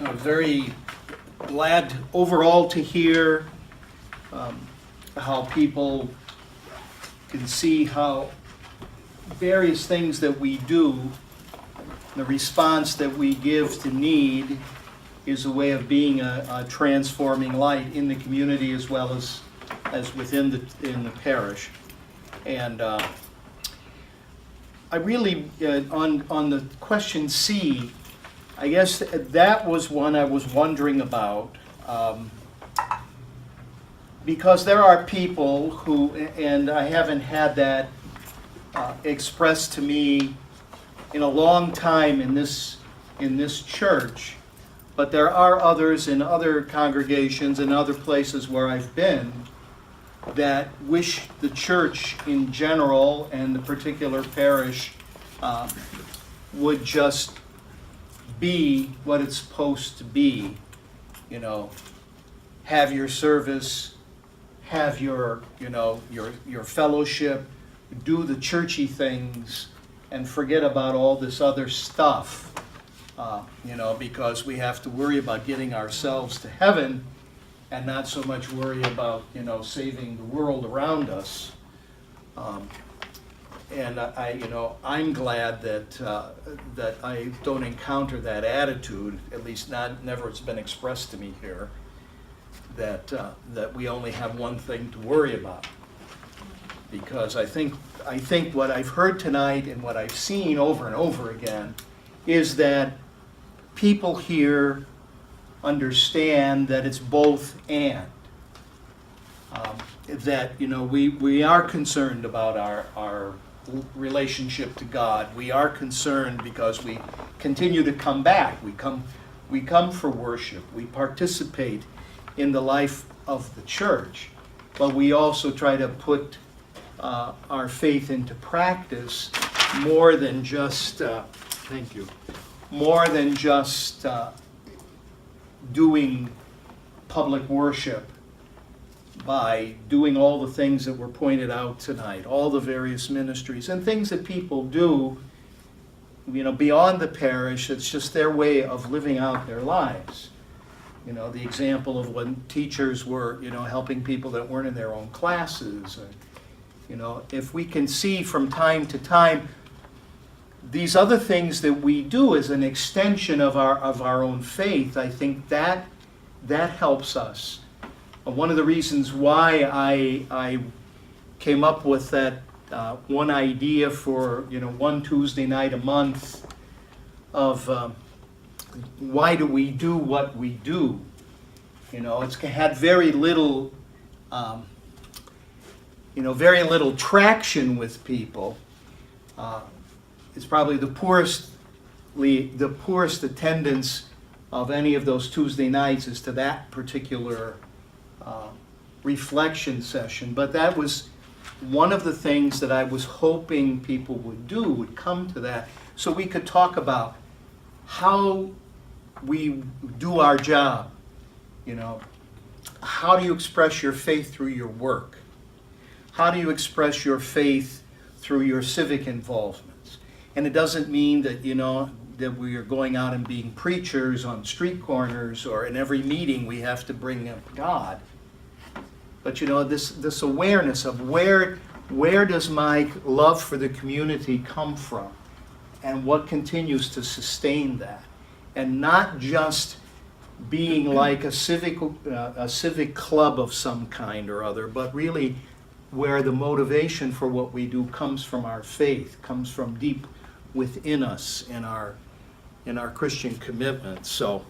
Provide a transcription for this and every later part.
Very glad overall to hear how people can see how various things that we do, the response that we give to need is a way of being a transforming light in the community as well as within the parish. And I really, on the question C, I guess that was one I was wondering about, because there are people who, and I haven't had that expressed to me in a long time in this church, but there are others in other congregations and other places where I've been that wish the church in general and the particular parish would just be what it's supposed to be. You know, have your service, have your fellowship, do the churchy things, and forget about all this other stuff. Because we have to worry about getting ourselves to heaven and not so much worry about, saving the world around us. And I'm glad that I don't encounter that attitude, at least never it's been expressed to me here, that we only have one thing to worry about. Because I think what I've heard tonight and what I've seen over and over again is that people here understand that it's both and. That we are concerned about our relationship to God. We are concerned because we continue to come back. We come for worship. We participate in the life of the church, but we also try to put our faith into practice more than just doing public worship by doing all the things that were pointed out tonight, all the various ministries and things that people do, beyond the parish. It's just their way of living out their lives. The example of when teachers were, helping people that weren't in their own classes. If we can see from time to time these other things that we do as an extension of our own faith, I think that helps us. One of the reasons why I came up with that one idea for one Tuesday night a month of why do we do what we do? It's had very little traction with people. It's probably the poorest attendance of any of those Tuesday nights as to that particular reflection session. But that was one of the things that I was hoping people would come to that, so we could talk about how we do our job. How do you express your faith through your work? How do you express your faith through your civic involvements? And it doesn't mean that, that we are going out and being preachers on street corners, or in every meeting we have to bring up God. But this awareness of where does my love for the community come from, and what continues to sustain that, and not just being like a civic club of some kind or other, but really where the motivation for what we do comes from our faith, comes from deep within us in our Christian commitment. So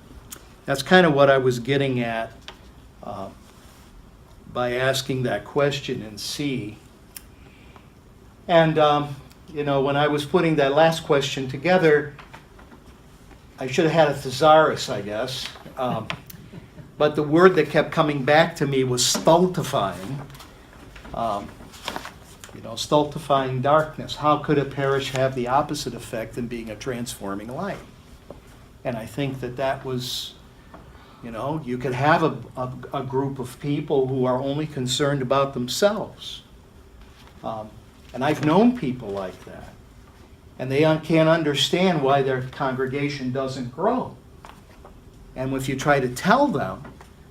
that's kind of what I was getting at by asking that question in C. And when I was putting that last question together, I should have had a thesaurus, I guess. But the word that kept coming back to me was stultifying. Stultifying darkness. How could a parish have the opposite effect than being a transforming light? And I think that was, you could have a group of people who are only concerned about themselves. And I've known people like that. And they can't understand why their congregation doesn't grow. And if you try to tell them,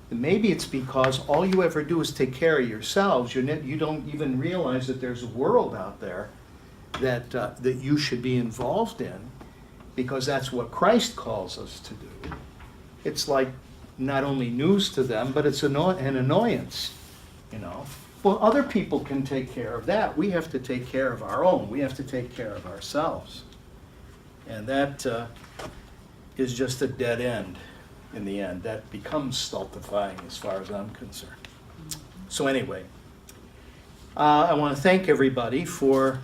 then maybe it's because all you ever do is take care of yourselves. You don't even realize that there's a world out there that you should be involved in, because that's what Christ calls us to do. It's like not only news to them, but it's an annoyance, you know. Well, other people can take care of that. We have to take care of our own. We have to take care of ourselves. And that is just a dead end in the end. That becomes stultifying as far as I'm concerned. So anyway, I want to thank everybody for,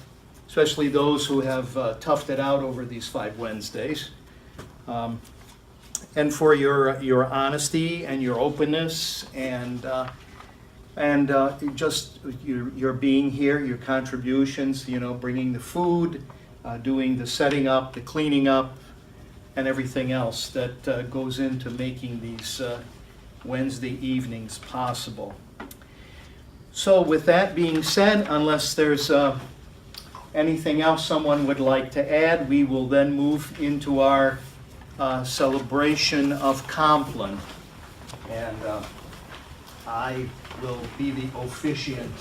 especially those who have toughed it out over these 5 Wednesdays, and for your honesty and your openness and just your being here, your contributions, you know, bringing the food, doing the setting up, the cleaning up, and everything else that goes into making these Wednesday evenings possible. So with that being said, unless there's anything else someone would like to add, we will then move into our celebration of Compline. And I will be the officiant.